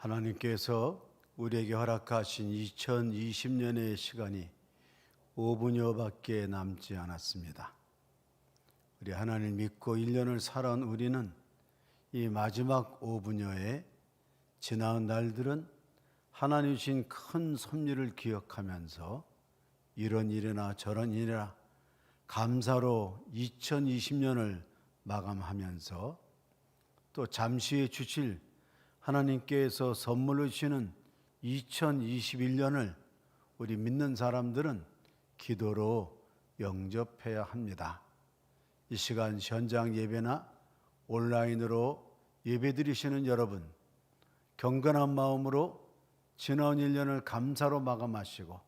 하나님께서 우리에게 허락하신 2020년의 시간이 5분여밖에 남지 않았습니다. 우리 하나님 믿고 1년을 살아온 우리는 이 마지막 5분여에 지나온 날들은 하나님 주신 큰 섭리를 기억하면서 이런 일이나 저런 일이나 감사로 2020년을 마감하면서 또 잠시 후에 주실 하나님께서 선물로 주시는 2021년을 우리 믿는 사람들은 기도로 영접해야 합니다. 이 시간 현장 예배나 온라인으로 예배드리시는 여러분, 경건한 마음으로 지나온 1년을 감사로 마감하시고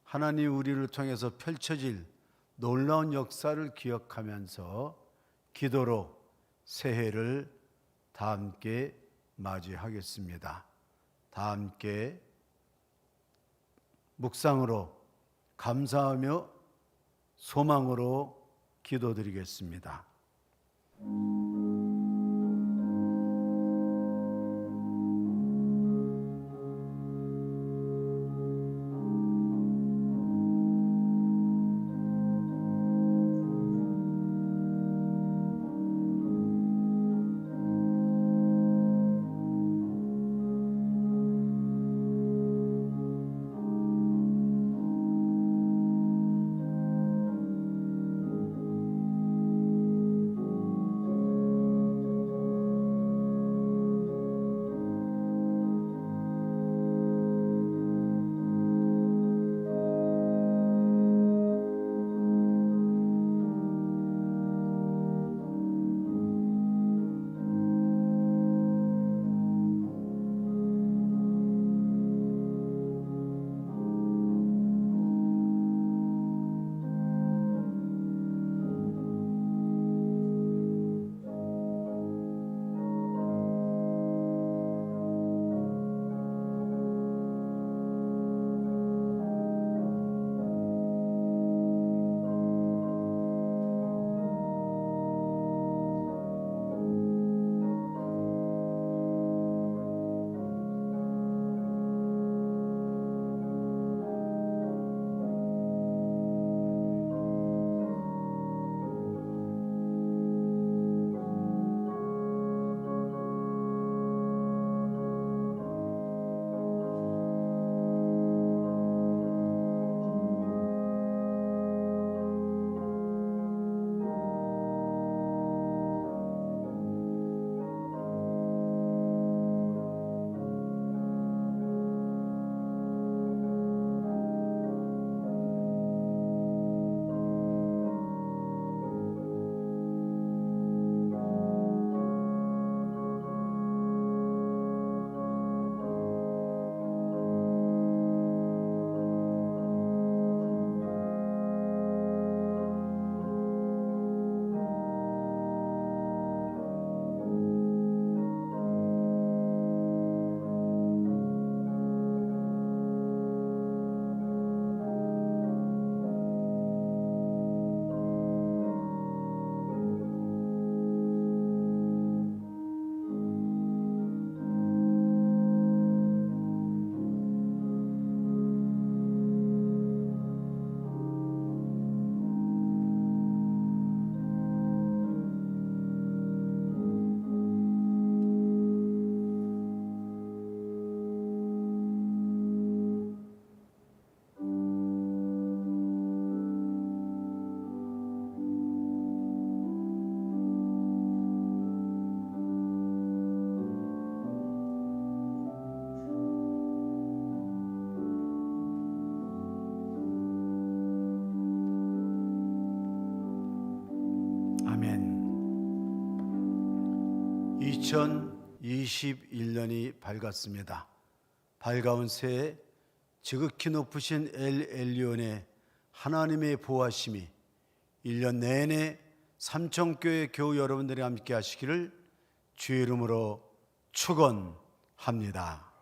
하나님 우리를 통해서 펼쳐질 놀라운 역사를 기억하면서 기도로 새해를 다 함께 맞이하겠습니다. 다 함께 묵상으로 감사하며 소망으로 기도드리겠습니다. 아멘. 2021년이 밝았습니다. 밝아온 새해 지극히 높으신 엘 엘리온의 하나님의 보호하심이 1년 내내 삼천교회 교우 여러분들이 함께 하시기를 주의 이름으로 축원합니다.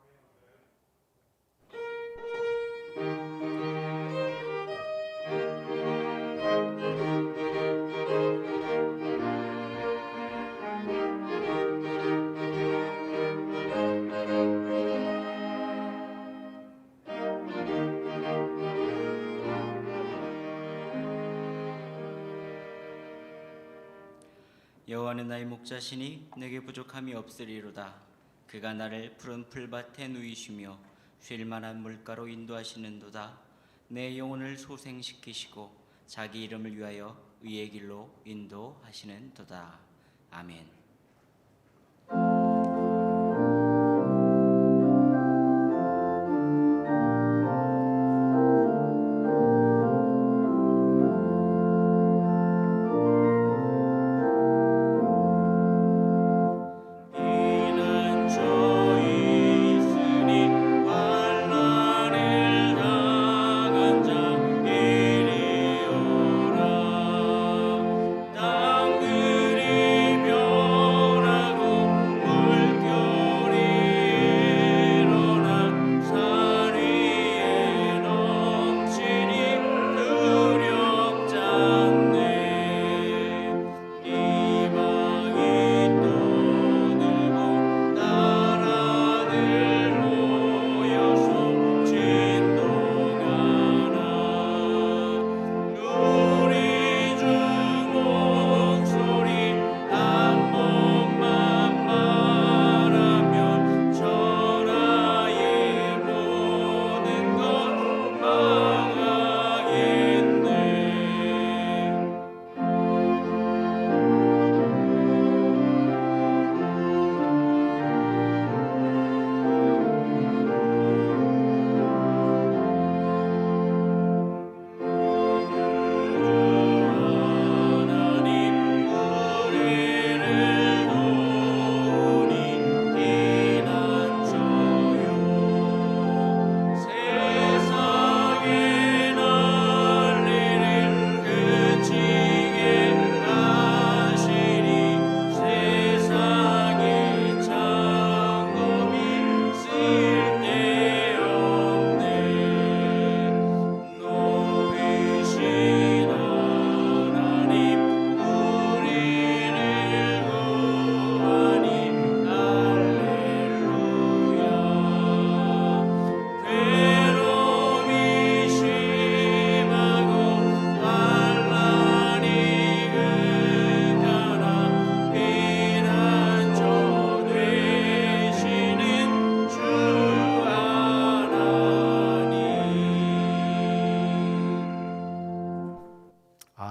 여호와는 나의 목자시니 내게 부족함이 없으리로다. 그가 나를 푸른 풀밭에 누이시며 쉴 만한 물가로 인도하시는도다. 내 영혼을 소생시키시고 자기 이름을 위하여 의의 길로 인도하시는도다. 아멘.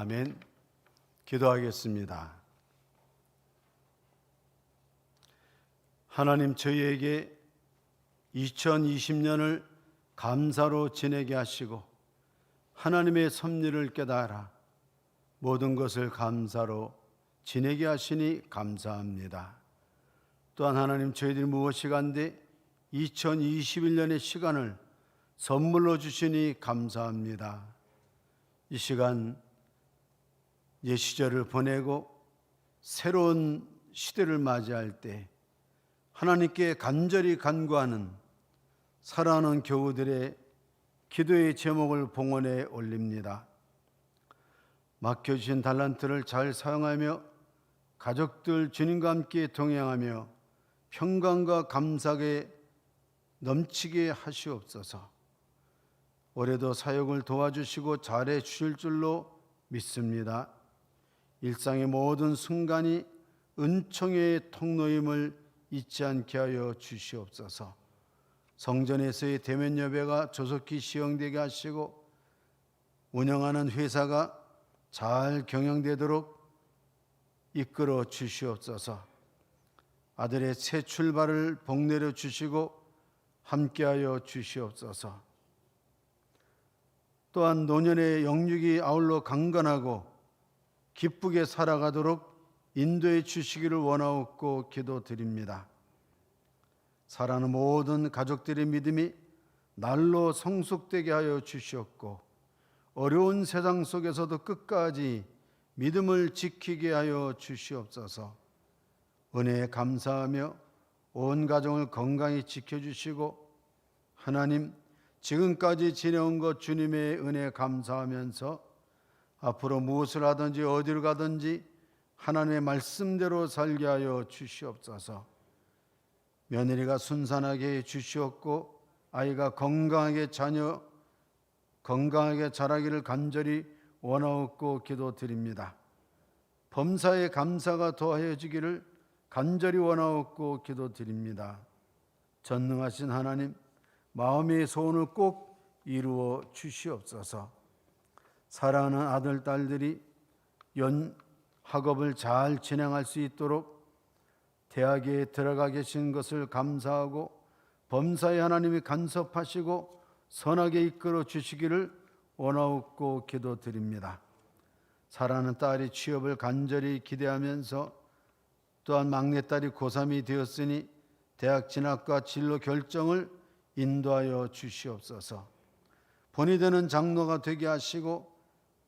아멘. 기도하겠습니다. 하나님, 저희에게 2020년을 감사로 지내게 하시고 하나님의 섭리를 깨달아 모든 것을 감사로 지내게 하시니 감사합니다. 또한 하나님, 저희들이 무엇이 간데 2021년의 시간을 선물로 주시니 감사합니다. 이 시간 옛 시절을 보내고 새로운 시대를 맞이할 때 하나님께 간절히 간구하는 사랑하는 교우들의 기도의 제목을 봉헌에 올립니다. 맡겨주신 달란트를 잘 사용하며 가족들 주님과 함께 동행하며 평강과 감사에 넘치게 하시옵소서. 올해도 사역을 도와주시고 잘해 주실 줄로 믿습니다. 일상의 모든 순간이 은총의 통로임을 잊지 않게 하여 주시옵소서. 성전에서의 대면 예배가 조속히 시행되게 하시고 운영하는 회사가 잘 경영되도록 이끌어 주시옵소서. 아들의 새 출발을 복내려 주시고 함께하여 주시옵소서. 또한 노년의 영육이 아울러 강건하고 기쁘게 살아가도록 인도해 주시기를 원하옵고 기도드립니다. 사랑하는 모든 가족들의 믿음이 날로 성숙되게 하여 주시옵고 어려운 세상 속에서도 끝까지 믿음을 지키게 하여 주시옵소서. 은혜에 감사하며 온 가정을 건강히 지켜주시고 하나님, 지금까지 지내온 것 주님의 은혜에 감사하면서 앞으로 무엇을 하든지 어디로 가든지 하나님의 말씀대로 살게 하여 주시옵소서. 며느리가 순산하게 해 주시옵고 아이가 건강하게 자라기를 간절히 원하옵고 기도드립니다. 범사에 감사가 더하여지기를 간절히 원하옵고 기도드립니다. 전능하신 하나님, 마음의 소원을 꼭 이루어 주시옵소서. 사랑하는 아들, 딸들이 학업을 잘 진행할 수 있도록 대학에 들어가 계신 것을 감사하고 범사에 하나님이 간섭하시고 선하게 이끌어 주시기를 원하옵고 기도드립니다. 사랑하는 딸이 취업을 간절히 기대하면서 또한 막내딸이 고3이 되었으니 대학 진학과 진로 결정을 인도하여 주시옵소서. 본이 되는 장로가 되게 하시고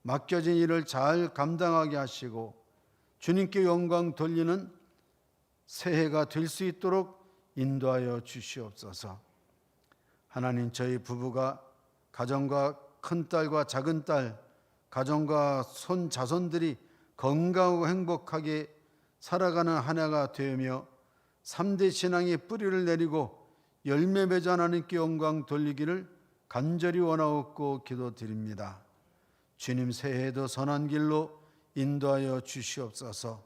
맡겨진 일을 잘 감당하게 하시고 주님께 영광 돌리는 새해가 될 수 있도록 인도하여 주시옵소서. 하나님, 저희 부부가 가정과 큰딸과 작은딸, 가정과 손자손들이 건강하고 행복하게 살아가는 한 해가 되며 3대 신앙의 뿌리를 내리고 열매 맺어 하나님께 영광 돌리기를 간절히 원하옵고 기도드립니다. 주님, 새해에도 선한 길로 인도하여 주시옵소서.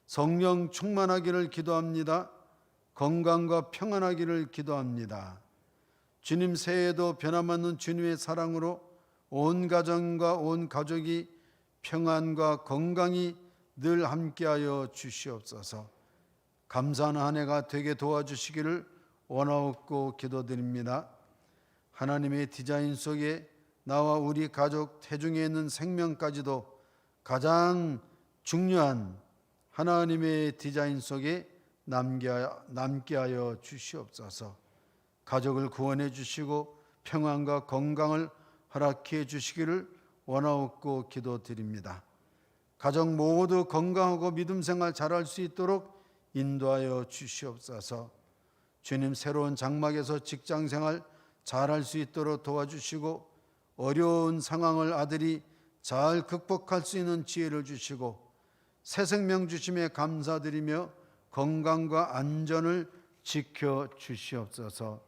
성령 충만하기를 기도합니다. 건강과 평안하기를 기도합니다. 주님, 새해에도 변함없는 주님의 사랑으로 온 가정과 온 가족이 평안과 건강이 늘 함께하여 주시옵소서. 감사한 한 해가 되게 도와주시기를 원하옵고 기도드립니다. 하나님의 디자인 속에 나와 우리 가족 태중에 있는 생명까지도 가장 중요한 하나님의 디자인 속에 남게 하여 주시옵소서. 가족을 구원해 주시고 평안과 건강을 허락해 주시기를 원하옵고 기도드립니다. 가족 모두 건강하고 믿음 생활 잘할 수 있도록 인도하여 주시옵소서. 주님, 새로운 장막에서 직장 생활 잘할 수 있도록 도와주시고 어려운 상황을 아들이 잘 극복할 수 있는 지혜를 주시고 새 생명 주심에 감사드리며 건강과 안전을 지켜 주시옵소서.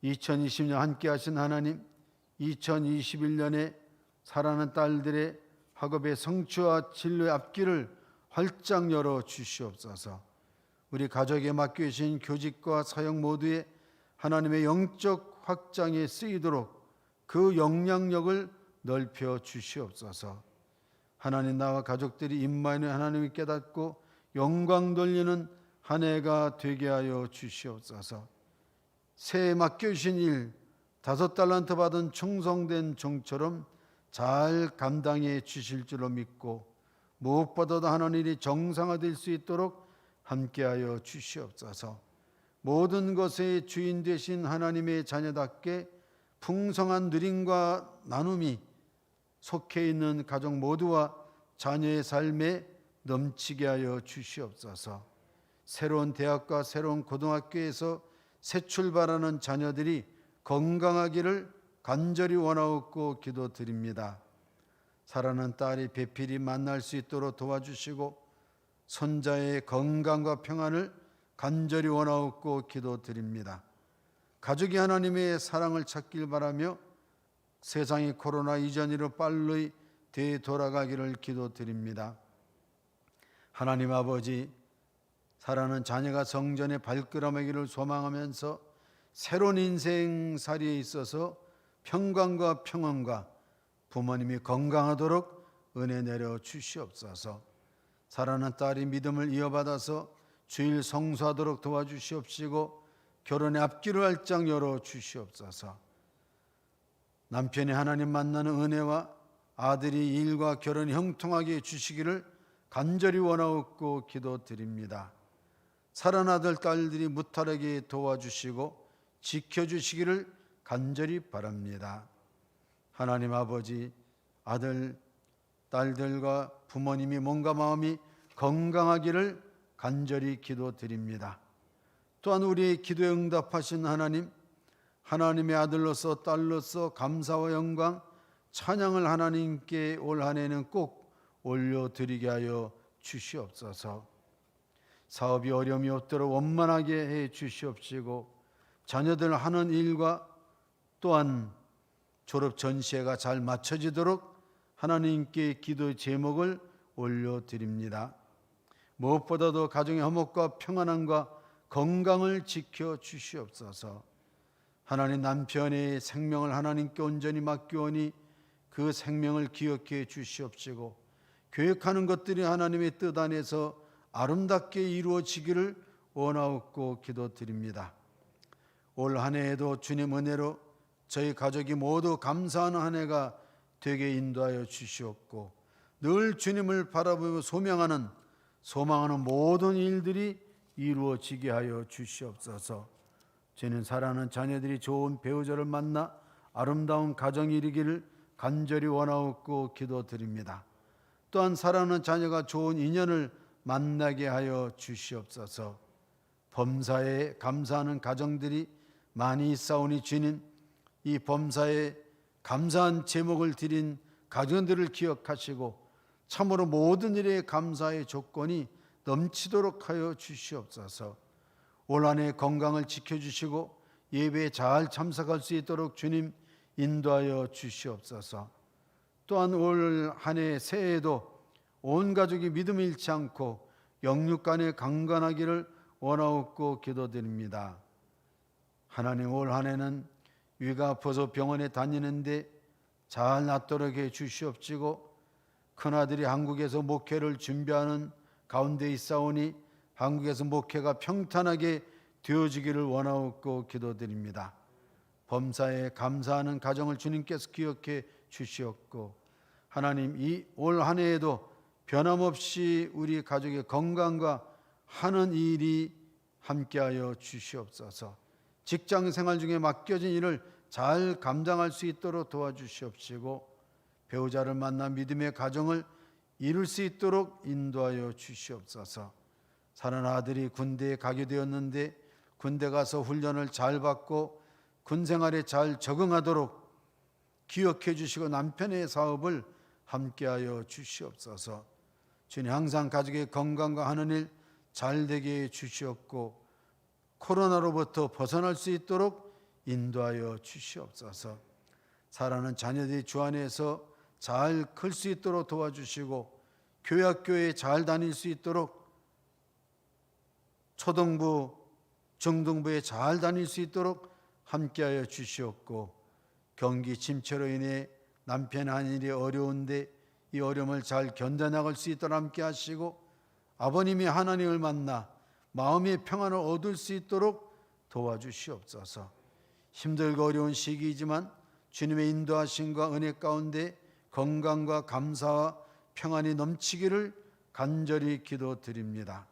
2020년 함께 하신 하나님, 2021년에 사랑하는 딸들의 학업의 성취와 진로의 앞길을 활짝 열어 주시옵소서. 우리 가족에 맡겨주신 교직과 사역 모두에 하나님의 영적 확장에 쓰이도록 그 영향력을 넓혀 주시옵소서. 하나님, 나와 가족들이 임마누엘 하나님을 깨닫고 영광 돌리는 한 해가 되게 하여 주시옵소서. 새해 맡겨주신 일 5달란트 받은 충성된 종처럼 잘 감당해 주실 줄로 믿고 무엇보다도 하나님이 정상화될 수 있도록 함께하여 주시옵소서. 모든 것의 주인 되신 하나님의 자녀답게 풍성한 누림과 나눔이 속해 있는 가족 모두와 자녀의 삶에 넘치게 하여 주시옵소서. 새로운 대학과 새로운 고등학교에서 새 출발하는 자녀들이 건강하기를 간절히 원하옵고 기도드립니다. 사랑하는 딸이 배필이 만날 수 있도록 도와주시고 손자의 건강과 평안을 간절히 원하옵고 기도드립니다. 가족이 하나님의 사랑을 찾길 바라며 세상이 코로나 이전으로 빨리 되돌아가기를 기도드립니다. 하나님 아버지, 사랑하는 자녀가 성전의 발걸음하기를 소망하면서 새로운 인생살이에 있어서 평강과 평안과 부모님이 건강하도록 은혜 내려 주시옵소서. 사랑하는 딸이 믿음을 이어받아서 주일 성수하도록 도와주시옵시고 결혼의 앞길을 활짝 열어 주시옵소서. 남편이 하나님 만나는 은혜와 아들이 일과 결혼이 형통하게 해주시기를 간절히 원하옵고 기도드립니다. 사랑하는 아들, 딸들이 무탈하게 도와주시고 지켜주시기를 간절히 바랍니다. 하나님 아버지, 아들, 딸들과 부모님이 몸과 마음이 건강하기를 간절히 기도드립니다. 또한 우리의 기도에 응답하신 하나님, 하나님의 아들로서 딸로서 감사와 영광, 찬양을 하나님께 올 한 해는 꼭 올려드리게 하여 주시옵소서. 사업이 어려움이 없도록 원만하게 해 주시옵시고 자녀들 하는 일과 또한 졸업 전시회가 잘 맞춰지도록 하나님께 기도의 제목을 올려드립니다. 무엇보다도 가정의 화목과 평안함과 건강을 지켜 주시옵소서. 하나님, 남편의 생명을 하나님께 온전히 맡기오니 그 생명을 기억해 주시옵시고 계획하는 것들이 하나님의 뜻 안에서 아름답게 이루어지기를 원하옵고 기도드립니다. 올 한 해에도 주님 은혜로 저희 가족이 모두 감사하는 한 해가 되게 인도하여 주시옵고 늘 주님을 바라보며 소망하는 모든 일들이 이루어지게 하여 주시옵소서. 저는 사랑하는 자녀들이 좋은 배우자를 만나 아름다운 가정이 이루기를 간절히 원하옵고 기도드립니다. 또한 사랑하는 자녀가 좋은 인연을 만나게 하여 주시옵소서. 범사에 감사하는 가정들이 많이 있사오니 주님, 이 범사에 감사한 제목을 드린 가정들을 기억하시고 참으로 모든 일에 감사의 조건이 넘치도록 하여 주시옵소서. 올 한 해 건강을 지켜주시고 예배에 잘 참석할 수 있도록 주님 인도하여 주시옵소서. 또한 올 한 해 새해에도 온 가족이 믿음을 잃지 않고 영육간에 강건하기를 원하옵고 기도드립니다. 하나님, 올 한 해는 위가 아파서 병원에 다니는데 잘 낫도록 해 주시옵시고 큰아들이 한국에서 목회를 준비하는 가운데 있사오니 한국에서 목회가 평탄하게 되어지기를 원하옵고 기도드립니다. 범사에 감사하는 가정을 주님께서 기억해 주시옵고 하나님, 이 올 한 해에도 변함없이 우리 가족의 건강과 하는 일이 함께하여 주시옵소서. 직장 생활 중에 맡겨진 일을 잘 감당할 수 있도록 도와주시옵시고 배우자를 만나 믿음의 가정을 이룰 수 있도록 인도하여 주시옵소서. 사랑하는 아들이 군대에 가게 되었는데 군대 가서 훈련을 잘 받고 군 생활에 잘 적응하도록 기억해 주시고 남편의 사업을 함께하여 주시옵소서. 주님, 항상 가족의 건강과 하는 일 잘 되게 해 주시옵고 코로나로부터 벗어날 수 있도록 인도하여 주시옵소서. 사랑하는 자녀들이 주 안에서 잘 클 수 있도록 도와주시고 교회 학교에 잘 다닐 수 있도록 초등부, 중등부에 잘 다닐 수 있도록 함께하여 주시옵고 경기 침체로 인해 남편 한 일이 어려운데 이 어려움을 잘 견뎌나갈 수 있도록 함께 하시고 아버님이 하나님을 만나 마음의 평안을 얻을 수 있도록 도와주시옵소서. 힘들고 어려운 시기이지만 주님의 인도하심과 은혜 가운데 건강과 감사와 평안이 넘치기를 간절히 기도드립니다.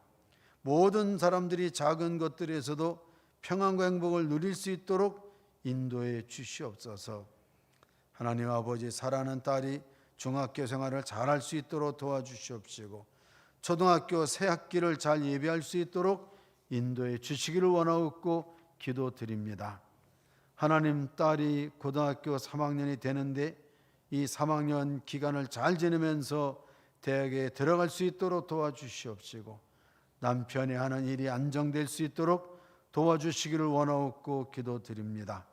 모든 사람들이 작은 것들에서도 평안과 행복을 누릴 수 있도록 인도해 주시옵소서. 하나님 아버지, 사랑하는 딸이 중학교 생활을 잘할 수 있도록 도와주시옵시고 초등학교 새 학기를 잘 예비할 수 있도록 인도해 주시기를 원하옵고 기도드립니다. 하나님, 딸이 고등학교 3학년이 되는데 이 3학년 기간을 잘 지내면서 대학에 들어갈 수 있도록 도와주시옵시고 남편이 하는 일이 안정될 수 있도록 도와주시기를 원하옵고 기도드립니다.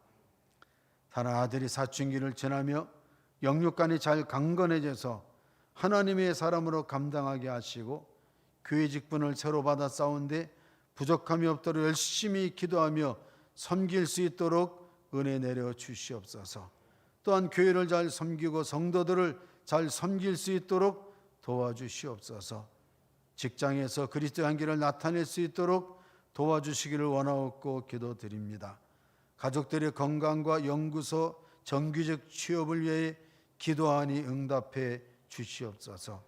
하나 아들이 사춘기를 지나며 영육간이 잘 강건해져서 하나님의 사람으로 감당하게 하시고 교회 직분을 새로 받아 싸운데 부족함이 없도록 열심히 기도하며 섬길 수 있도록 은혜 내려 주시옵소서. 또한 교회를 잘 섬기고 성도들을 잘 섬길 수 있도록 도와주시옵소서. 직장에서 그리스도의 향기를 나타낼 수 있도록 도와주시기를 원하옵고 기도드립니다. 가족들의 건강과 연구소 정규직 취업을 위해 기도하니 응답해 주시옵소서.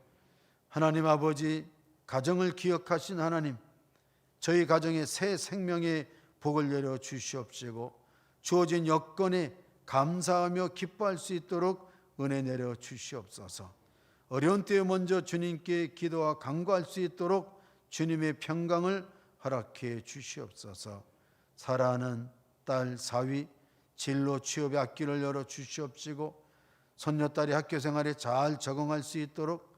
하나님 아버지, 가정을 기억하신 하나님, 저희 가정에 새 생명의 복을 내려 주시옵시고 주어진 여건에 감사하며 기뻐할 수 있도록 은혜 내려 주시옵소서. 어려운 때에 먼저 주님께 기도와 간구할 수 있도록 주님의 평강을 허락해 주시옵소서. 사랑하는 딸 사위 진로 취업의 앞길을 열어 주시옵시고 손녀딸이 학교 생활에 잘 적응할 수 있도록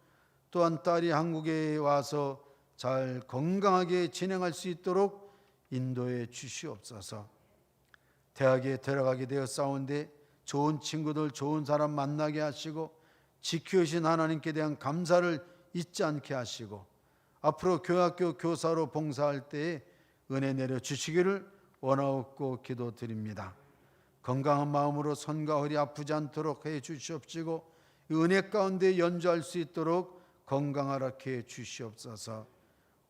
또한 딸이 한국에 와서 잘 건강하게 진행할 수 있도록 인도해 주시옵소서. 대학에 들어가게 되었사온데 좋은 친구들, 좋은 사람 만나게 하시고 지켜주신 하나님께 대한 감사를 잊지 않게 하시고 앞으로 교학교 교사로 봉사할 때에 은혜 내려 주시기를 원하옵고 기도드립니다. 건강한 마음으로 손과 허리 아프지 않도록 해 주시옵시고 은혜 가운데 연주할 수 있도록 건강하라 해 주시옵소서.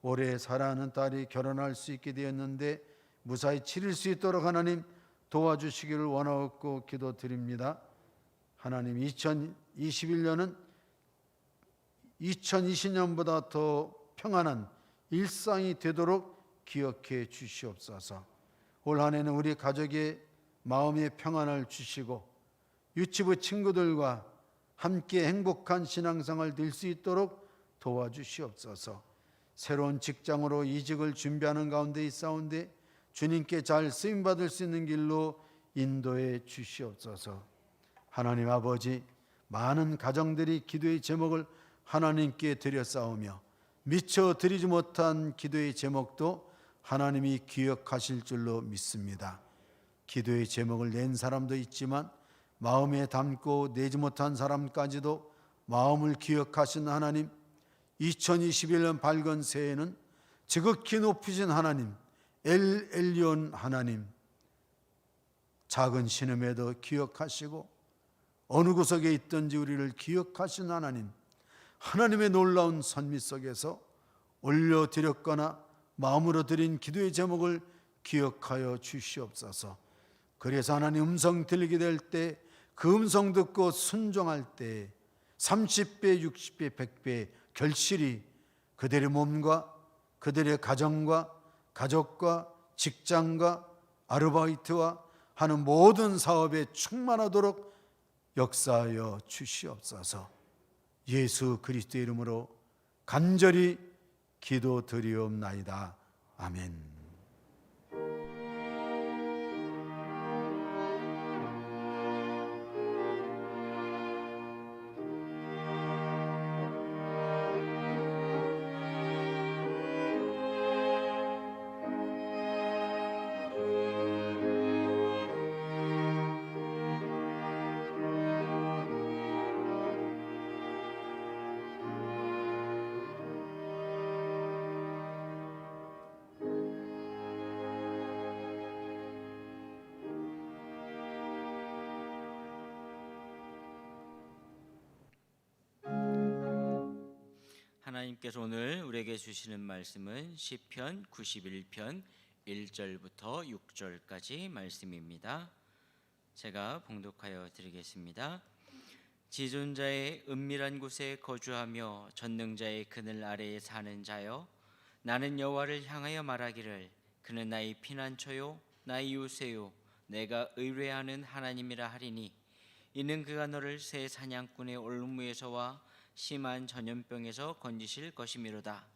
올해 사랑하는 딸이 결혼할 수 있게 되었는데 무사히 치를 수 있도록 하나님 도와주시기를 원하옵고 기도드립니다. 하나님 2021년은 2020년보다 더 평안한 일상이 되도록 기억해 주시옵소서. 올 한 해는 우리 가족의 마음의 평안을 주시고 유치부 친구들과 함께 행복한 신앙생활 될 수 있도록 도와주시옵소서. 새로운 직장으로 이직을 준비하는 가운데 있사온데 주님께 잘 쓰임받을 수 있는 길로 인도해 주시옵소서. 하나님 아버지, 많은 가정들이 기도의 제목을 하나님께 드렸사오며 미처 드리지 못한 기도의 제목도 하나님이 기억하실 줄로 믿습니다. 기도의 제목을 낸 사람도 있지만 마음에 담고 내지 못한 사람까지도 마음을 기억하신 하나님, 2021년 밝은 새해에는 지극히 높으신 하나님, 엘 엘리온 하나님, 작은 신음에도 기억하시고 어느 구석에 있든지 우리를 기억하신 하나님, 하나님의 놀라운 선미 속에서 올려드렸거나 마음으로 드린 기도의 제목을 기억하여 주시옵소서. 그래서 하나님 음성 들리게 될 때 그 음성 듣고 순종할 때 30배, 60배, 100배 결실이 그들의 몸과 그들의 가정과 가족과 직장과 아르바이트와 하는 모든 사업에 충만하도록 역사하여 주시옵소서. 예수 그리스도의 이름으로 간절히 기도드리옵나이다. 아멘. 하나님께서 오늘 우리에게 주시는 말씀은 시편 91편 1절부터 6절까지 말씀입니다. 제가 봉독하여 드리겠습니다. 지존자의 은밀한 곳에 거주하며 전능자의 그늘 아래에 사는 자여, 나는 여호와를 향하여 말하기를 그는 나의 피난처요 나의 요새요 내가 의뢰하는 하나님이라 하리니, 이는 그가 너를 새 사냥꾼의 올무에서와 심한 전염병에서 건지실 것이미로다.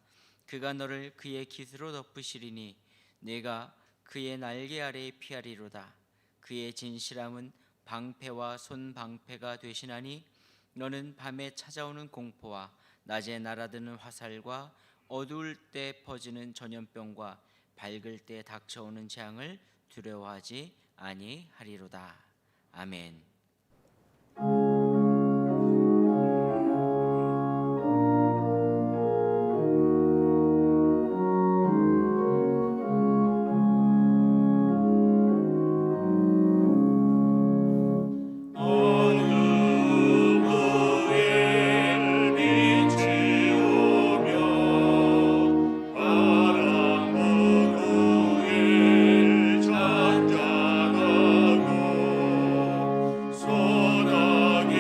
그가 너를 그의 깃으로 덮으시리니 내가 그의 날개 아래에 피하리로다. 그의 진실함은 방패와 손방패가 되시나니 너는 밤에 찾아오는 공포와 낮에 날아드는 화살과 어두울 때 퍼지는 전염병과 밝을 때 닥쳐오는 재앙을 두려워하지 아니하리로다. 아멘. 소나기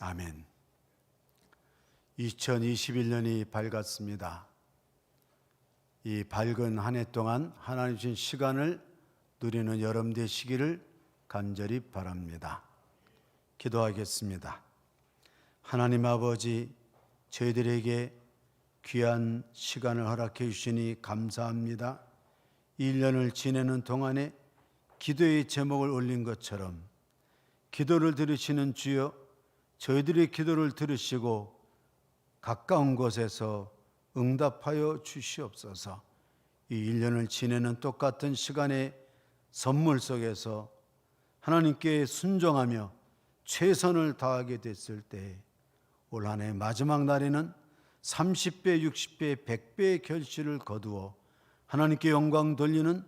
아멘. 2021년이 밝았습니다. 이 밝은 한 해 동안 하나님 주신 시간을 누리는 여러분 되시기를 간절히 바랍니다. 기도하겠습니다. 하나님 아버지, 저희들에게 귀한 시간을 허락해 주시니 감사합니다. 1년을 지내는 동안에 기도의 제목을 올린 것처럼 기도를 들으시는 주여, 저희들의 기도를 들으시고 가까운 곳에서 응답하여 주시옵소서. 이 1년을 지내는 똑같은 시간의 선물 속에서 하나님께 순종하며 최선을 다하게 됐을 때 올 한 해 마지막 날에는 30배, 60배, 100배의 결실을 거두어 하나님께 영광 돌리는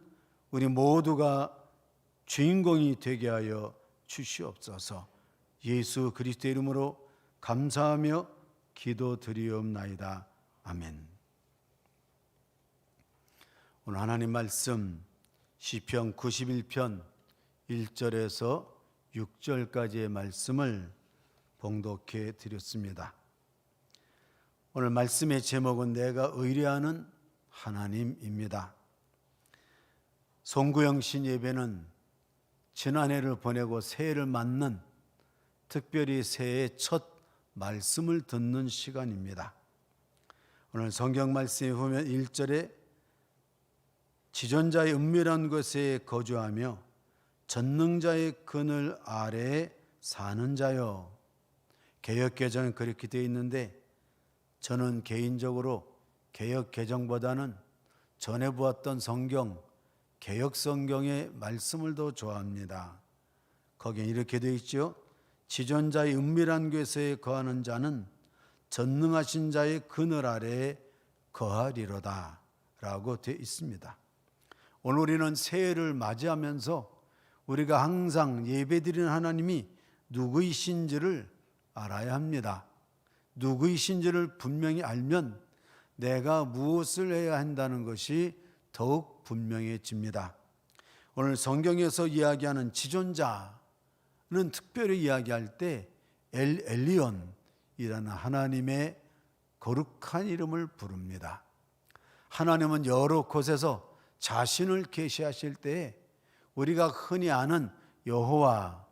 우리 모두가 주인공이 되게 하여 주시옵소서. 예수 그리스도의 이름으로 감사하며 기도드리옵나이다. 아멘. 오늘 하나님 말씀 시편 91편 1절에서 6절까지의 말씀을 봉독해 드렸습니다. 오늘 말씀의 제목은 내가 의뢰하는 하나님입니다. 송구영 신 예배는 지난해를 보내고 새해를 맞는, 특별히 새해의 첫 말씀을 듣는 시간입니다. 오늘 성경 말씀에 보면 1절에 지존자의 은밀한 곳에 거주하며 전능자의 그늘 아래에 사는 자요. 개역개정은 그렇게 되어 있는데 저는 개인적으로 개역개정보다는 전에 보았던 성경, 개역성경의 말씀을 더 좋아합니다. 거기에 이렇게 되어 있죠. 지존자의 은밀한 곳에 거하는 자는 전능하신 자의 그늘 아래에 거하리로다 라고 되어 있습니다. 오늘 우리는 새해를 맞이하면서 우리가 항상 예배드리는 하나님이 누구이신지를 알아야 합니다. 누구이신지를 분명히 알면 내가 무엇을 해야 한다는 것이 더욱 분명해집니다. 오늘 성경에서 이야기하는 지존자는 특별히 이야기할 때 엘리온이라는 하나님의 거룩한 이름을 부릅니다. 하나님은 여러 곳에서 자신을 계시하실 때 우리가 흔히 아는 여호와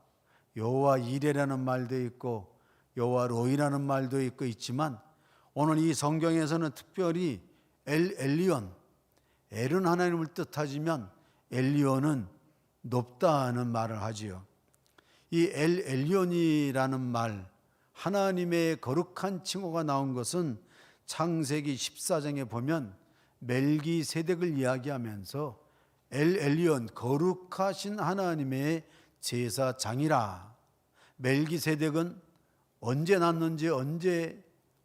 이레라는 말도 있고 여호와 로이라는 말도 있고 있지만 오늘 이 성경에서는 특별히 엘리온, 엘은 하나님을 뜻하지만 엘리온은 높다는 말을 하지요. 이 엘리온이라는 말, 하나님의 거룩한 칭호가 나온 것은 창세기 14장에 보면 멜기세덱을 이야기하면서 엘리온, 거룩하신 하나님의 제사장이라. 멜기세덱은 언제 났는지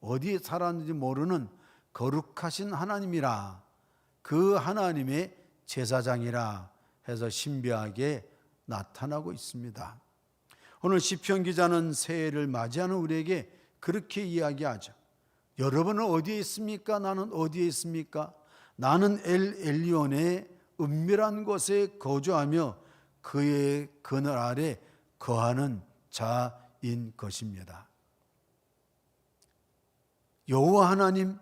어디 살았는지 모르는 거룩하신 하나님이라, 그 하나님의 제사장이라 해서 신비하게 나타나고 있습니다. 오늘 시편 기자는 새해를 맞이하는 우리에게 그렇게 이야기하죠. 여러분은 어디에 있습니까? 나는 어디에 있습니까? 나는 엘리온의 은밀한 곳에 거주하며 그의 그늘 아래 거하는 자인 것입니다. 여호와 하나님,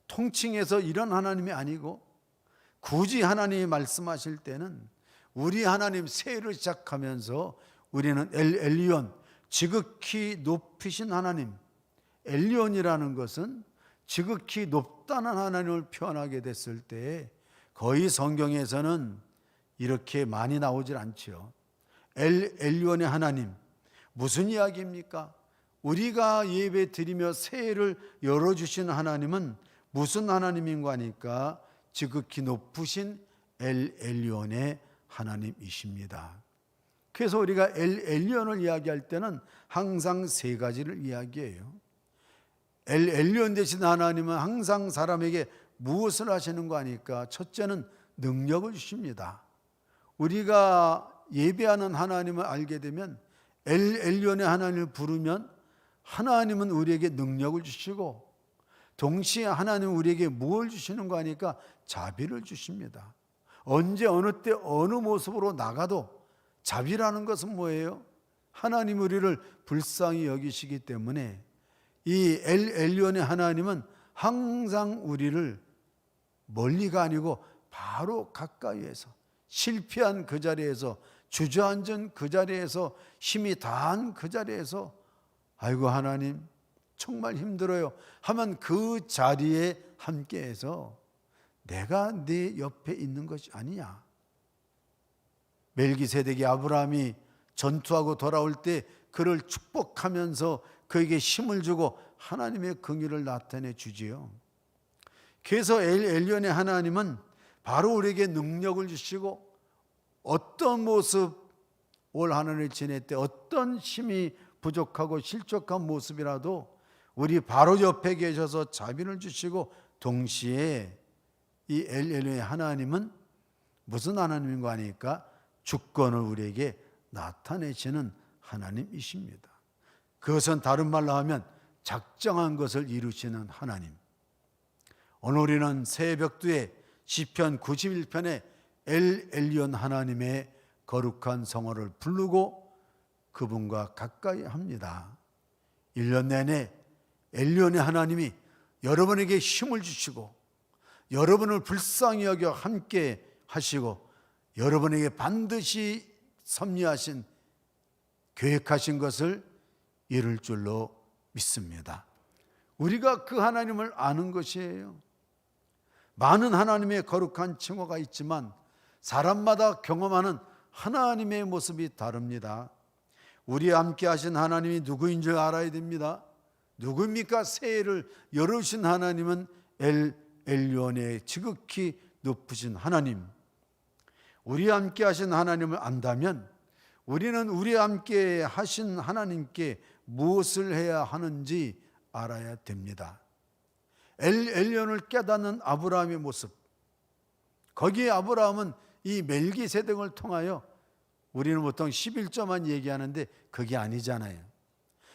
통칭해서 이런 하나님이 아니고 굳이 하나님이 말씀하실 때는 우리 하나님 새해를 시작하면서 우리는 엘리온, 지극히 높으신 하나님, 엘리온이라는 것은 지극히 높다는 하나님을 표현하게 됐을 때 거의 성경에서는 이렇게 많이 나오질 않죠. 엘리온의 하나님, 무슨 이야기입니까? 우리가 예배 드리며 새해를 열어주신 하나님은 무슨 하나님인가 하니까 지극히 높으신 엘리온의 하나님이십니다. 그래서 우리가 엘리온을 이야기할 때는 항상 세 가지를 이야기해요. 엘리온 되신 하나님은 항상 사람에게 무엇을 하시는 거 아니까? 첫째는 능력을 주십니다. 우리가 예배하는 하나님을 알게 되면 엘리온의 하나님을 부르면 하나님은 우리에게 능력을 주시고 동시에 하나님은 우리에게 무엇을 주시는 거 아니까? 자비를 주십니다. 언제 어느 때 어느 모습으로 나가도 자비라는 것은 뭐예요? 하나님 우리를 불쌍히 여기시기 때문에 이 엘 엘리온의 하나님은 항상 우리를 멀리가 아니고 바로 가까이에서, 실패한 그 자리에서, 주저앉은 그 자리에서, 힘이 다한 그 자리에서 아이고 하나님 정말 힘들어요 하면 그 자리에 함께해서 내가 네 옆에 있는 것이 아니냐. 멜기세덱이 아브라함이 전투하고 돌아올 때 그를 축복하면서 그에게 힘을 주고 하나님의 긍휼을 나타내 주지요. 그래서 엘리온의 하나님은 바로 우리에게 능력을 주시고 어떤 모습 올 한 해를 지낼 때 어떤 힘이 부족하고 실족한 모습이라도 우리 바로 옆에 계셔서 자비를 주시고, 동시에 이 엘리온의 하나님은 무슨 하나님인가 하니까 주권을 우리에게 나타내시는 하나님이십니다. 그것은 다른 말로 하면 작정한 것을 이루시는 하나님. 오늘 우리는 새벽두에 시편 91편에 엘리온 하나님의 거룩한 성호를 부르고 그분과 가까이 합니다. 1년 내내 엘리온의 하나님이 여러분에게 힘을 주시고 여러분을 불쌍히 여겨 함께 하시고 여러분에게 반드시 섭리하신, 계획하신 것을 이룰 줄로 믿습니다. 우리가 그 하나님을 아는 것이에요. 많은 하나님의 거룩한 칭호가 있지만 사람마다 경험하는 하나님의 모습이 다릅니다. 우리와 함께 하신 하나님이 누구인 줄 알아야 됩니다. 누구입니까? 새해를 열으신 하나님은 엘리온의 지극히 높으신 하나님. 우리와 함께 하신 하나님을 안다면 우리는 우리와 함께 하신 하나님께 무엇을 해야 하는지 알아야 됩니다. 엘리온을 깨닫는 아브라함의 모습, 거기에 아브라함은 이 멜기세덱을 통하여, 우리는 보통 11조만 얘기하는데 그게 아니잖아요.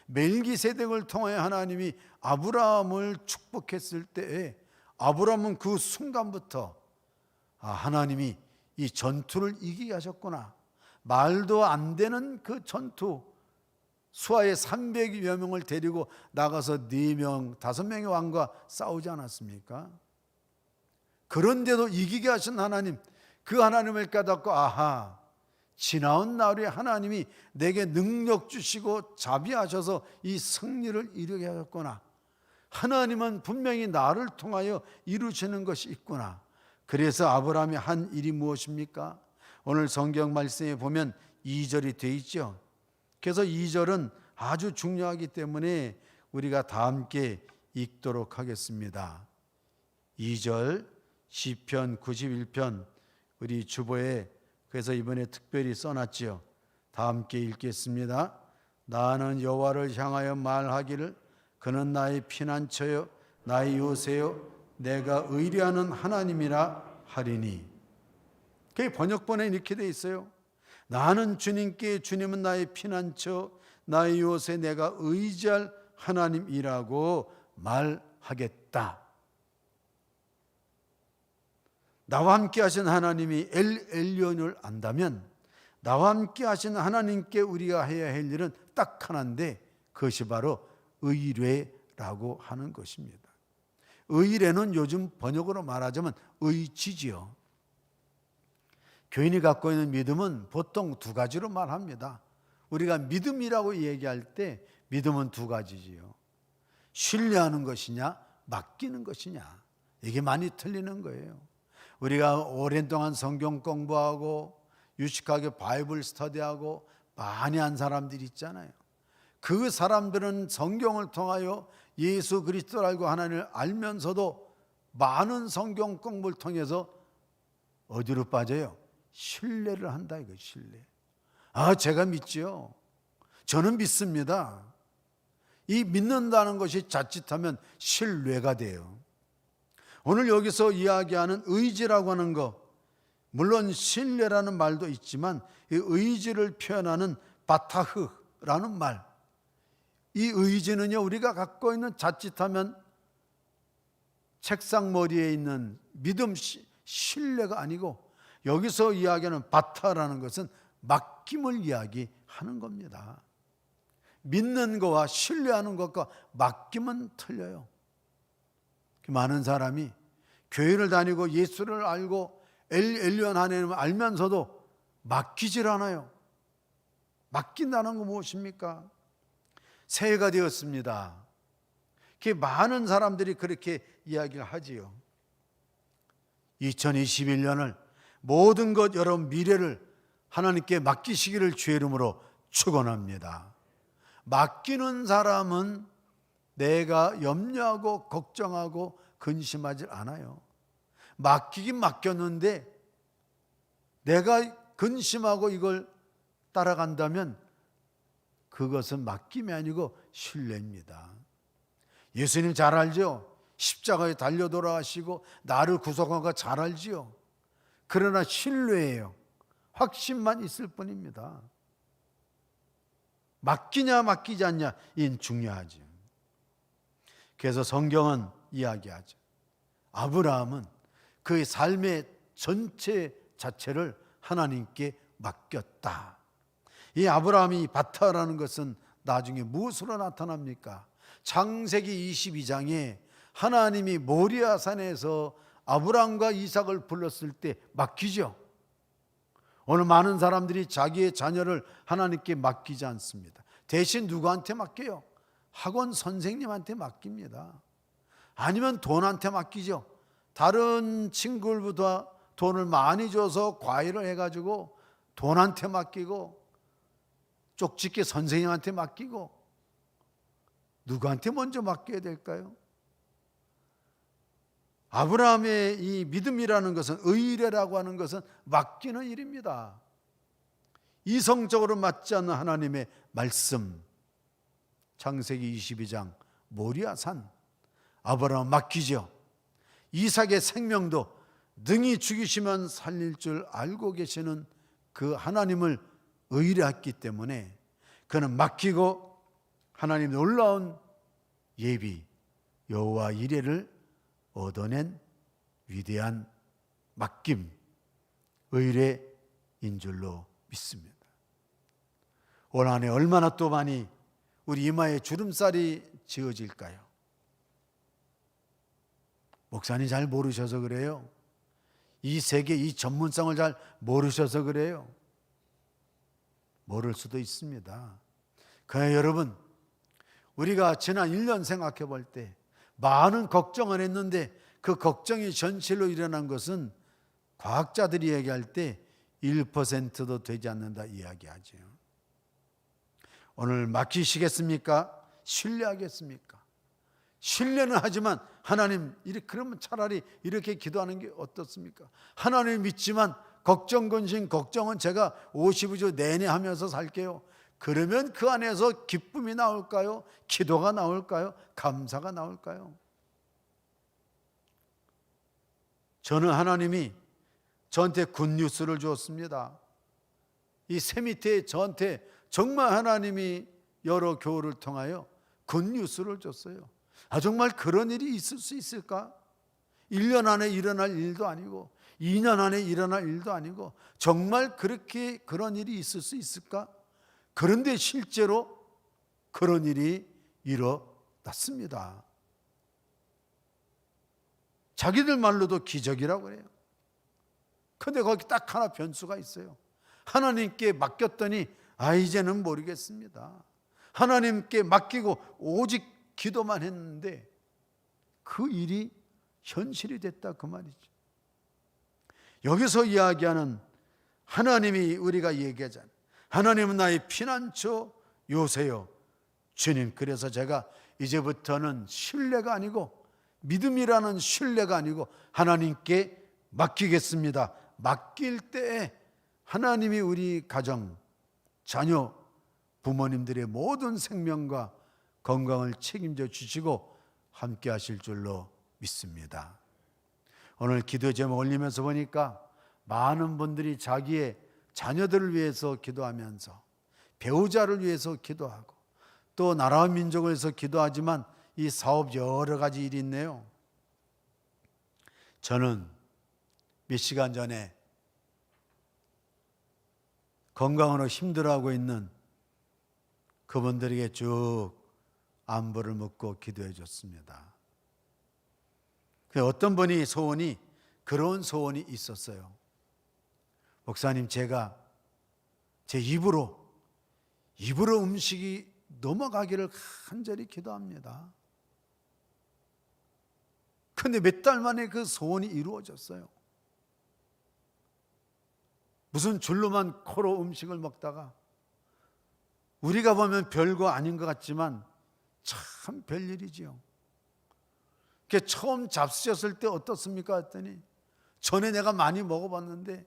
멜기세덱을 통하여 하나님이 아브라함을 축복했을 때에 아브라함은 그 순간부터 하나님이 이 전투를 이기게 하셨구나. 말도 안 되는 그 전투, 수하의 300여 명을 데리고 나가서 4명, 5명의 왕과 싸우지 않았습니까? 그런데도 이기게 하신 하나님, 그 하나님을 깨닫고 아하, 지나온 날에 하나님이 내게 능력 주시고 자비하셔서 이 승리를 이루게 하셨구나. 하나님은 분명히 나를 통하여 이루시는 것이 있구나. 그래서 아브라함이 한 일이 무엇입니까? 오늘 성경 말씀에 보면 2절이 되어 있죠. 그래서 2절은 아주 중요하기 때문에 우리가 다 함께 읽도록 하겠습니다. 2절 시편 91편 우리 주보에 그래서 이번에 특별히 써놨지요. 다 함께 읽겠습니다. 나는 여호와를 향하여 말하기를 그는 나의 피난처요 나의 요새요 내가 의뢰하는 하나님이라 하리니. 그 번역본에 이렇게 돼 있어요. 나는 주님께 주님은 나의 피난처 나의 요새 내가 의지할 하나님이라고 말하겠다. 나와 함께 하신 하나님이 엘리온을 안다면 나와 함께 하신 하나님께 우리가 해야 할 일은 딱 하나인데 그것이 바로 의뢰라고 하는 것입니다. 의뢰는 요즘 번역으로 말하자면 의지지요. 교인이 갖고 있는 믿음은 보통 두 가지로 말합니다. 우리가 믿음이라고 얘기할 때 믿음은 두 가지지요. 신뢰하는 것이냐 맡기는 것이냐, 이게 많이 틀리는 거예요. 우리가 오랜 동안 성경 공부하고 유식하게 바이블 스터디하고 많이 한 사람들이 있잖아요. 그 사람들은 성경을 통하여 예수 그리스도를 알고 하나님을 알면서도 많은 성경 공부를 통해서 어디로 빠져요? 신뢰를 한다 이거. 신뢰. 제가 믿지요. 저는 믿습니다. 이 믿는다는 것이 자칫하면 신뢰가 돼요. 오늘 여기서 이야기하는 의지라고 하는 것, 물론 신뢰라는 말도 있지만 이 의지를 표현하는 바타흐라는 말, 이 의지는요 우리가 갖고 있는 자칫하면 책상 머리에 있는 믿음, 신뢰가 아니고 여기서 이야기하는 바타라는 것은 맡김을 이야기하는 겁니다. 믿는 거와 신뢰하는 것과 맡기면 틀려요. 많은 사람이 교회를 다니고 예수를 알고 엘리온 하나님을 알면서도 맡기질 않아요. 맡긴다는 건 무엇입니까? 새해가 되었습니다. 많은 사람들이 그렇게 이야기를 하지요. 2021년을 모든 것 여러분 미래를 하나님께 맡기시기를 주의 이름으로 축원합니다. 맡기는 사람은 내가 염려하고 걱정하고 근심하지 않아요. 맡기긴 맡겼는데 내가 근심하고 이걸 따라간다면 그것은 맡김이 아니고 신뢰입니다. 예수님 잘 알죠? 십자가에 달려 돌아가시고 나를 구속한 거 잘 알지요? 그러나 신뢰예요. 확신만 있을 뿐입니다. 맡기냐 맡기지 않냐 이는 중요하죠. 그래서 성경은 이야기하죠. 아브라함은 그의 삶의 전체 자체를 하나님께 맡겼다. 이 아브라함이 바타라는 것은 나중에 무엇으로 나타납니까? 창세기 22장에 하나님이 모리아산에서 아브라함과 이삭을 불렀을 때 맡기죠. 오늘 많은 사람들이 자기의 자녀를 하나님께 맡기지 않습니다. 대신 누구한테 맡겨요? 학원 선생님한테 맡깁니다. 아니면 돈한테 맡기죠. 다른 친구들보다 돈을 많이 줘서 과외를 해가지고 돈한테 맡기고 쪽집게 선생님한테 맡기고 누구한테 먼저 맡겨야 될까요? 아브라함의 이 믿음이라는 것은 의뢰라고 하는 것은 맡기는 일입니다. 이성적으로 맞지 않는 하나님의 말씀 창세기 22장 모리아산 아브라함 맡기죠. 이삭의 생명도 능히 죽이시면 살릴 줄 알고 계시는 그 하나님을 의뢰했기 때문에 그는 맡기고 하나님 놀라운 예비 여호와 이레를 얻어낸 위대한 맡김 의뢰인 줄로 믿습니다. 올 한 해 얼마나 또 많이 우리 이마에 주름살이 지어질까요? 목사님 잘 모르셔서 그래요. 이 세계 이 전문성을 잘 모르셔서 그래요. 모를 수도 있습니다. 그러나 여러분 우리가 지난 1년 생각해 볼 때 많은 걱정을 했는데 그 걱정이 현실로 일어난 것은 과학자들이 얘기할 때 1%도 되지 않는다 이야기하죠. 오늘 맡기시겠습니까? 신뢰하겠습니까? 신뢰는 하지만 하나님 그러면 차라리 이렇게 기도하는 게 어떻습니까? 하나님 믿지만 걱정 근심 걱정은 제가 52주 내내 하면서 살게요. 그러면 그 안에서 기쁨이 나올까요? 기도가 나올까요? 감사가 나올까요? 저는 하나님이 저한테 굿뉴스를 주었습니다. 이 새 밑에 저한테 정말 하나님이 여러 교회를 통하여 굿뉴스를 줬어요. 정말 그런 일이 있을 수 있을까? 1년 안에 일어날 일도 아니고 2년 안에 일어날 일도 아니고 정말 그렇게 그런 일이 있을 수 있을까? 그런데 실제로 그런 일이 일어났습니다. 자기들 말로도 기적이라고 그래요. 그런데 거기 딱 하나 변수가 있어요. 하나님께 맡겼더니 이제는 모르겠습니다. 하나님께 맡기고 오직 기도만 했는데 그 일이 현실이 됐다 그 말이죠. 여기서 이야기하는 하나님이 우리가 얘기하잖아요. 하나님은 나의 피난처 요새요. 주님 그래서 제가 이제부터는 신뢰가 아니고 믿음이라는 신뢰가 아니고 하나님께 맡기겠습니다. 맡길 때에 하나님이 우리 가정, 자녀, 부모님들의 모든 생명과 건강을 책임져 주시고 함께 하실 줄로 믿습니다. 오늘 기도 제목 올리면서 보니까 많은 분들이 자기의 자녀들을 위해서 기도하면서 배우자를 위해서 기도하고 또 나라와 민족을 위해서 기도하지만 이 사업 여러 가지 일이 있네요. 저는 몇 시간 전에 건강으로 힘들어하고 있는 그분들에게 쭉 안부를 묻고 기도해 줬습니다. 어떤 분이 소원이 그런 소원이 있었어요. 목사님, 제가 제 입으로 음식이 넘어가기를 간절히 기도합니다. 그런데 몇 달 만에 그 소원이 이루어졌어요. 무슨 줄로만 코로 음식을 먹다가 우리가 보면 별거 아닌 것 같지만 참 별일이지요. 처음 잡수셨을 때 어떻습니까 했더니 전에 내가 많이 먹어봤는데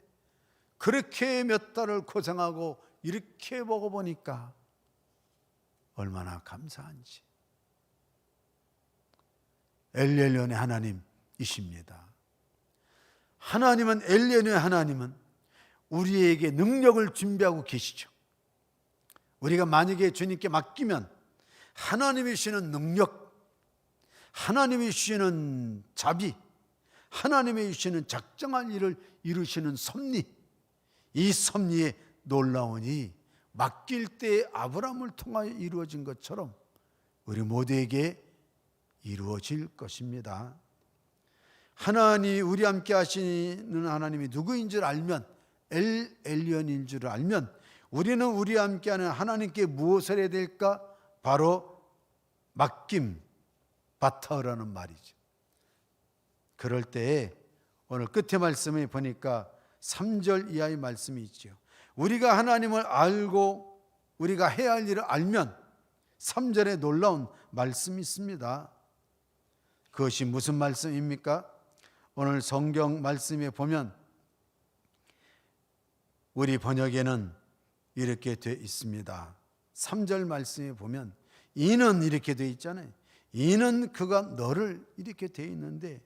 그렇게 몇 달을 고생하고 이렇게 먹어보니까 얼마나 감사한지. 엘리엘리온의 하나님이십니다. 하나님은, 엘리엘리온의 하나님은 우리에게 능력을 준비하고 계시죠. 우리가 만약에 주님께 맡기면 하나님이 주시는 능력, 하나님이 주시는 자비, 하나님이 주시는 작정할 일을 이루시는 섭리, 이 섭리에 놀라우니 맡길 때 아브라함을 통하여 이루어진 것처럼 우리 모두에게 이루어질 것입니다. 하나님이 우리 함께 하시는 하나님이 누구인 줄 알면, 엘리엘리온인 줄 알면 우리는 우리 함께하는 하나님께 무엇을 해야 될까? 바로 맡김, 바타라는 말이죠. 그럴 때에 오늘 끝에 말씀에 보니까 3절 이하의 말씀이 있죠. 우리가 하나님을 알고 우리가 해야 할 일을 알면 3절에 놀라운 말씀이 있습니다. 그것이 무슨 말씀입니까? 오늘 성경 말씀에 보면 우리 번역에는 이렇게 되어 있습니다. 3절 말씀에 보면 이는 이렇게 되어 있잖아요. 이는 그가 너를 이렇게 되어 있는데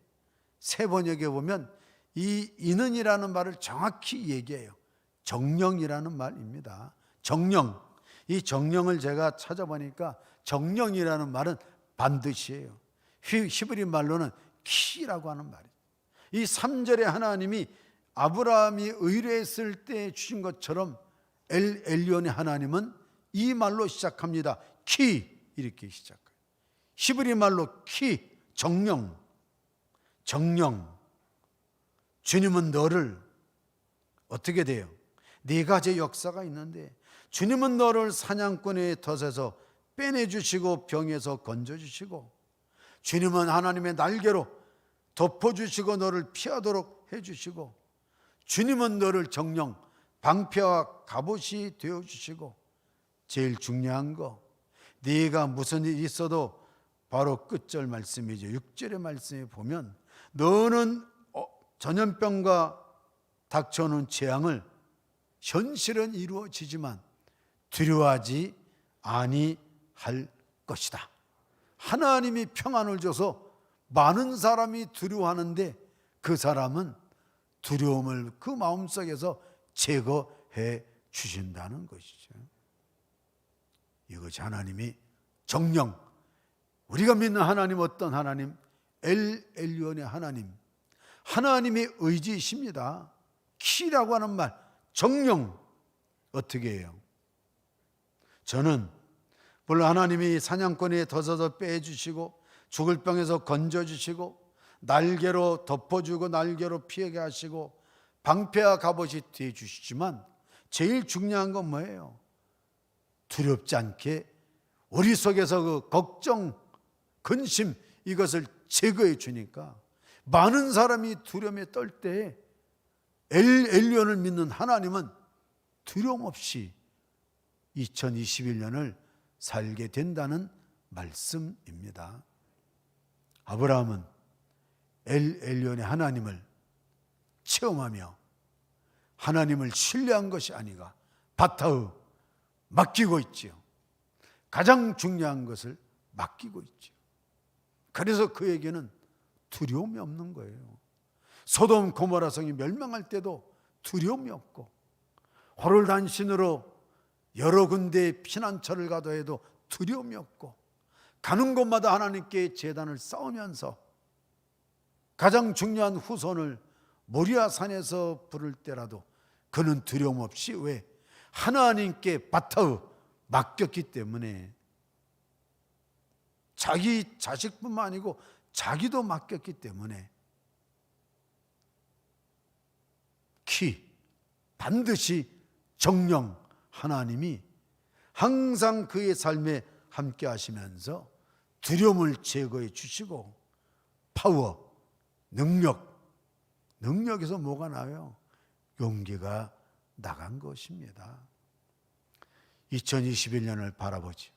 새 번역에 보면 이 이는이라는 말을 정확히 얘기해요. 정령이라는 말입니다. 정령. 이 정령을 제가 찾아보니까 정령이라는 말은 반드시예요. 히브리 말로는 키라고 하는 말이에요. 이 3절에 하나님이 아브라함이 의뢰했을 때 주신 것처럼 엘리온의 하나님은 이 말로 시작합니다. 키, 이렇게 시작해요. 히브리 말로 키, 정령. 정령. 주님은 너를 어떻게 돼요? 네 가지 역사가 있는데 주님은 너를 사냥꾼의 덫에서 빼내주시고 병에서 건져주시고, 주님은 하나님의 날개로 덮어주시고 너를 피하도록 해주시고, 주님은 너를 정령 방패와 갑옷이 되어주시고, 제일 중요한 거, 네가 무슨 일이 있어도 바로 끝절 말씀이죠. 6절의 말씀에 보면 너는 전염병과 닥쳐오는 재앙을 현실은 이루어지지만 두려워하지 아니할 것이다. 하나님이 평안을 줘서 많은 사람이 두려워하는데 그 사람은 두려움을 그 마음속에서 제거해 주신다는 것이죠. 이것이 하나님이 정령, 우리가 믿는 하나님, 어떤 하나님? 엘리온의 하나님, 하나님의 의지이십니다. 키라고 하는 말, 정령, 어떻게 해요? 저는 물론 하나님이 사냥꾼의 덫에서 빼주시고 죽을 병에서 건져주시고 날개로 덮어주고 날개로 피하게 하시고 방패와 갑옷이 되어주시지만 제일 중요한 건 뭐예요? 두렵지 않게 우리 속에서 그 걱정, 근심, 이것을 제거해 주니까 많은 사람이 두려움에 떨 때에 엘리온을 믿는 하나님은 두려움 없이 2021년을 살게 된다는 말씀입니다. 아브라함은 엘리온의 하나님을 체험하며 하나님을 신뢰한 것이 아니라 바타흐, 맡기고 있지요. 가장 중요한 것을 맡기고 있지요. 그래서 그에게는 두려움이 없는 거예요. 소돔 고모라 성이 멸망할 때도 두려움이 없고, 호롤단신으로 여러 군데 피난처를 가도 해도 두려움이 없고, 가는 곳마다 하나님께 제단을 쌓으면서 가장 중요한 후손을 모리아산에서 부를 때라도 그는 두려움 없이, 왜? 하나님께 바타흐, 맡겼기 때문에, 자기 자식뿐만 아니고 자기도 맡겼기 때문에 반드시 정령 하나님이 항상 그의 삶에 함께 하시면서 두려움을 제거해 주시고 파워, 능력에서 뭐가 나요? 용기가 나간 것입니다. 2021년을 바라보지,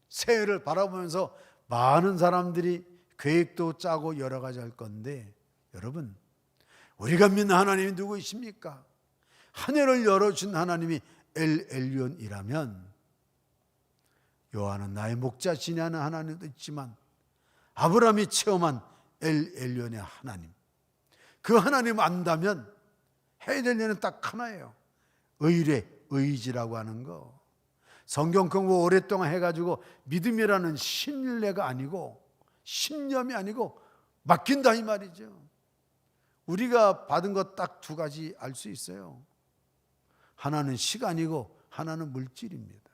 새해를 바라보면서 많은 사람들이 계획도 짜고 여러 가지 할 건데, 여러분, 우리가 믿는 하나님이 누구이십니까? 하늘을 열어준 하나님이 엘 엘리온이라면, 요한은 나의 목자시니 하는 하나님도 있지만 아브라함이 체험한 엘 엘리온의 하나님, 그 하나님 안다면 해야 될 일은 딱 하나예요. 의지라고 하는 거. 성경 공부 오랫동안 해가지고 믿음이라는 신뢰가 아니고 신념이 아니고 맡긴다 이 말이죠. 우리가 받은 것 딱 두 가지 알 수 있어요. 하나는 시간이고 하나는 물질입니다.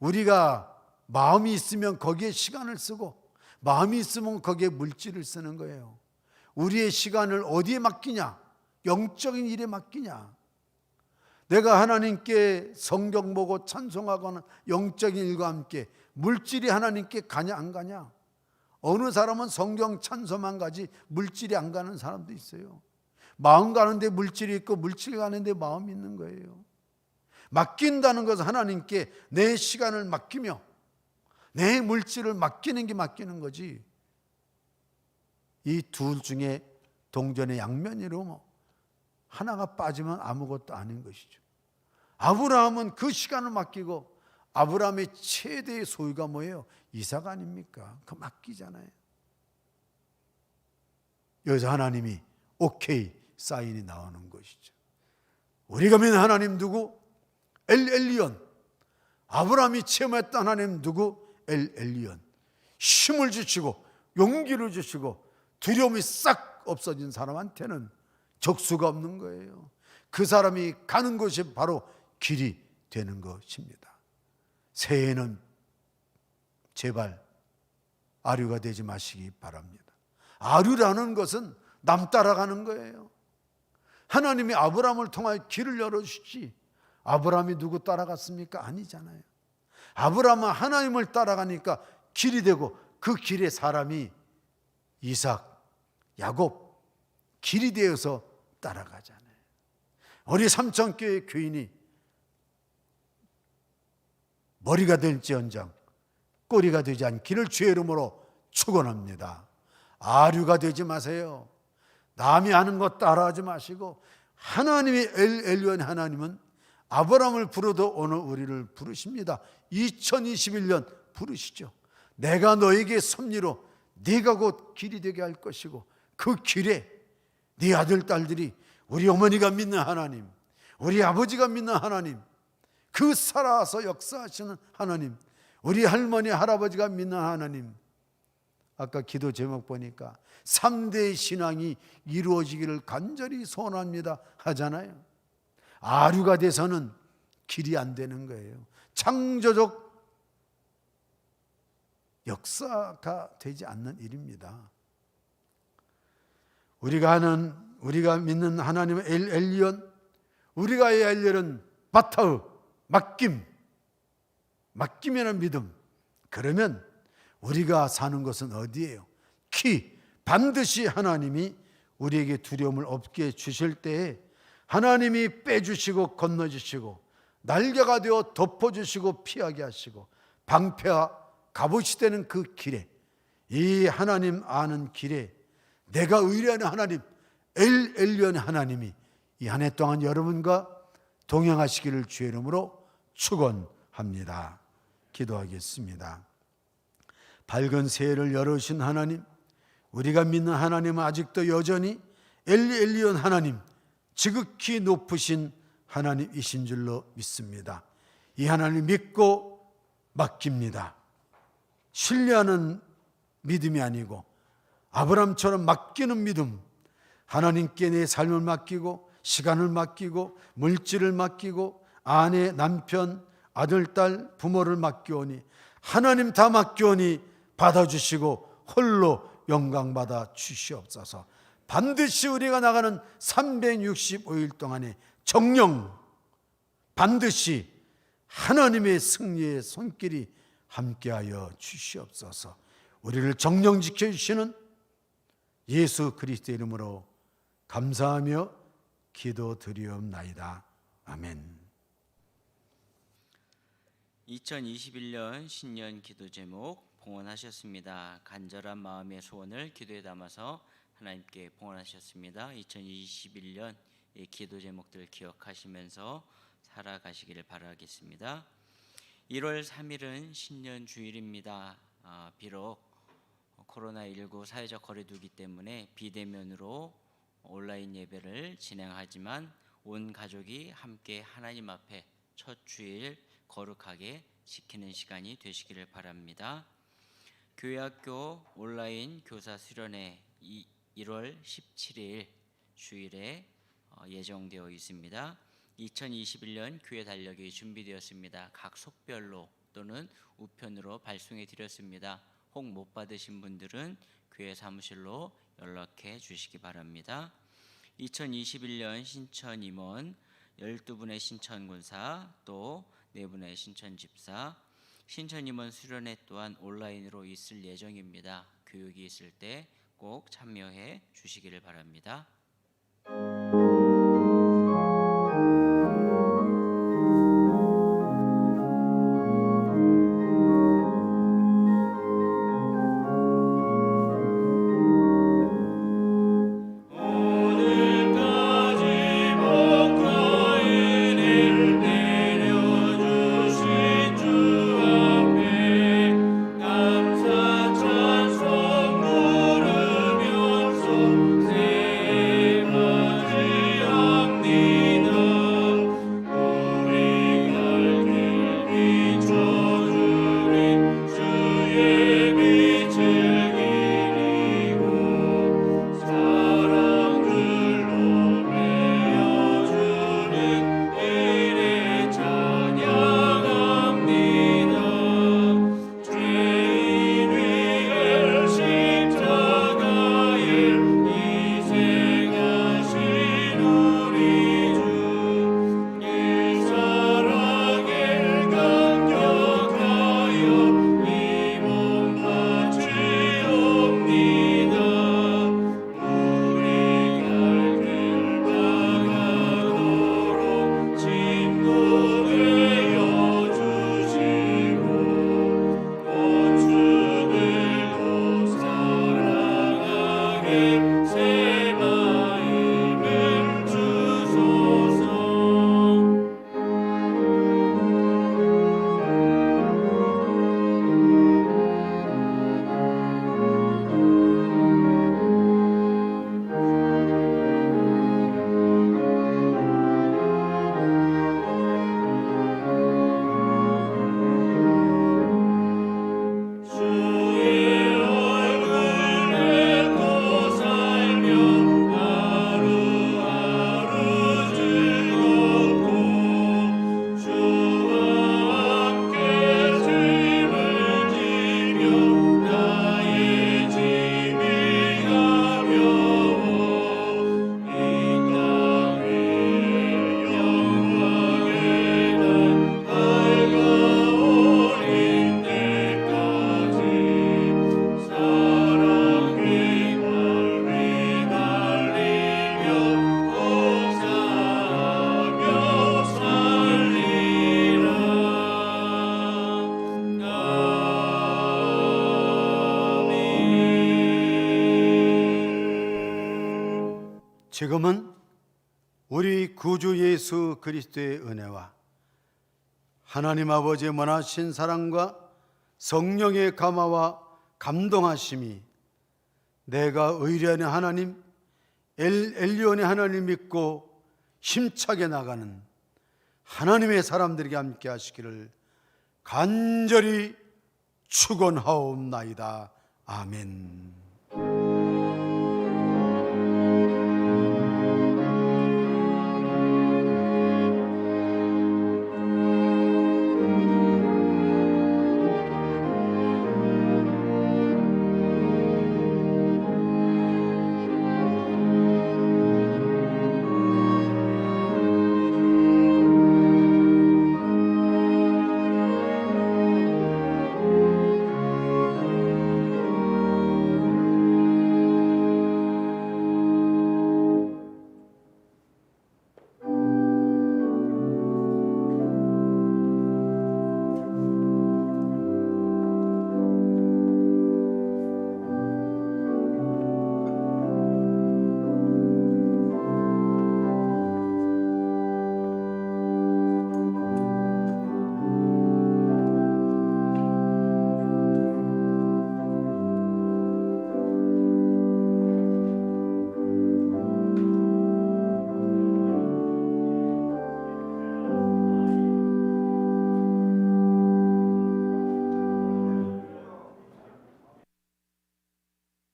우리가 마음이 있으면 거기에 시간을 쓰고 마음이 있으면 거기에 물질을 쓰는 거예요. 우리의 시간을 어디에 맡기냐? 영적인 일에 맡기냐? 내가 하나님께 성경 보고 찬송하거나 영적인 일과 함께 물질이 하나님께 가냐 안 가냐? 어느 사람은 성경 찬송만 가지 물질이 안 가는 사람도 있어요. 마음 가는데 물질이 있고 물질 가는데 마음이 있는 거예요. 맡긴다는 것은 하나님께 내 시간을 맡기며 내 물질을 맡기는 게 맡기는 거지, 이 둘 중에 동전의 양면이로 하나가 빠지면 아무것도 아닌 것이죠. 아브라함은 그 시간을 맡기고, 아브라함의 최대의 소유가 뭐예요? 이삭 아닙니까? 그 맡기잖아요. 여기서 하나님이 오케이 사인이 나오는 것이죠. 우리가 믿는 하나님 누구? 엘 엘리온. 아브라함이 체험했던 하나님 누구? 엘 엘리온. 힘을 주시고 용기를 주시고 두려움이 싹 없어진 사람한테는 적수가 없는 거예요. 그 사람이 가는 것이 바로 길이 되는 것입니다. 새해에는 제발 아류가 되지 마시기 바랍니다. 아류라는 것은 남 따라가는 거예요. 하나님이 아브라함을 통하여 길을 열어주시지 아브라함이 누구 따라갔습니까? 아니잖아요. 아브라함은 하나님을 따라가니까 길이 되고, 그 길에 사람이 이삭, 야곱 길이 되어서 따라가잖아요. 우리 삼천교회 교인이 머리가 될지언정 꼬리가 되지 않기를 주의 이름으로 축원합니다. 아류가 되지 마세요. 남이 하는 것 따라하지 마시고, 하나님이 엘 엘리온 하나님은 아브라함을 부르도 오늘 우리를 부르십니다. 2021년 부르시죠. 내가 너에게 섭리로 네가 곧 길이 되게 할 것이고, 그 길에 네 아들 딸들이, 우리 어머니가 믿는 하나님, 우리 아버지가 믿는 하나님, 그 살아서 역사하시는 하나님, 우리 할머니 할아버지가 믿는 하나님, 아까 기도 제목 보니까 3대 신앙이 이루어지기를 간절히 소원합니다 하잖아요. 아류가 돼서는 길이 안 되는 거예요. 창조적 역사가 되지 않는 일입니다. 우리가 믿는 하나님의 엘 엘리온, 우리가 엘 엘리온은 바타흐, 맡김이라는 믿음. 그러면 우리가 사는 것은 어디예요? 반드시 하나님이 우리에게 두려움을 없게 해주실 때에 하나님이 빼주시고 건너주시고 날개가 되어 덮어주시고 피하게 하시고 방패와 갑옷이 되는 그 길에, 이 하나님 아는 길에 내가 의뢰하는 하나님 엘 엘리온 하나님이 이 한 해 동안 여러분과 동행하시기를 주의 이름으로 축원합니다. 기도하겠습니다. 밝은 새해를 열어주신 하나님, 우리가 믿는 하나님은 아직도 여전히 엘리온 하나님, 지극히 높으신 하나님이신 줄로 믿습니다. 이 하나님 믿고 맡깁니다. 신뢰하는 믿음이 아니고 아브라함처럼 맡기는 믿음, 하나님께 내 삶을 맡기고 시간을 맡기고 물질을 맡기고 아내, 남편, 아들, 딸, 부모를 맡기오니 하나님 다 맡기오니 받아주시고 홀로 영광받아 주시옵소서. 반드시 우리가 나가는 365일 동안에 정령 반드시 하나님의 승리의 손길이 함께하여 주시옵소서. 우리를 정령 지켜주시는 예수 그리스도의 이름으로 감사하며 기도드리옵나이다. 아멘. 2021년 신년 기도 제목 봉헌하셨습니다. 간절한 마음의 소원을 기도에 담아서 하나님께 봉헌하셨습니다. 2021년 이 기도 제목들 기억하시면서 살아가시기를 바라겠습니다. 1월 3일은 신년 주일입니다. 비록 코로나19 사회적 거리두기 때문에 비대면으로 온라인 예배를 진행하지만 온 가족이 함께 하나님 앞에 첫 주일 거룩하게 지키는 시간이 되시기를 바랍니다. 교회학교 온라인 교사 수련회 1월 17일 주일에 예정되어 있습니다. 2021년 교회 달력이 준비되었습니다. 각 속별로 또는 우편으로 발송해 드렸습니다. 혹 못 받으신 분들은 교회 사무실로 연락해 주시기 바랍니다. 2021년 신천 임원 12분의 신천 군사 또 4분의 신천 집사, 신천 임원 수련회 또한 온라인으로 있을 예정입니다. 교육이 있을 때 꼭 참여해 주시기를 바랍니다. 지금은 우리 구주 예수 그리스도의 은혜와 하나님 아버지의 원하신 사랑과 성령의 감화와 감동하심이 내가 의뢰하는 하나님 엘리온의 하나님 믿고 힘차게 나가는 하나님의 사람들에게 함께 하시기를 간절히 축원하옵나이다. 아멘.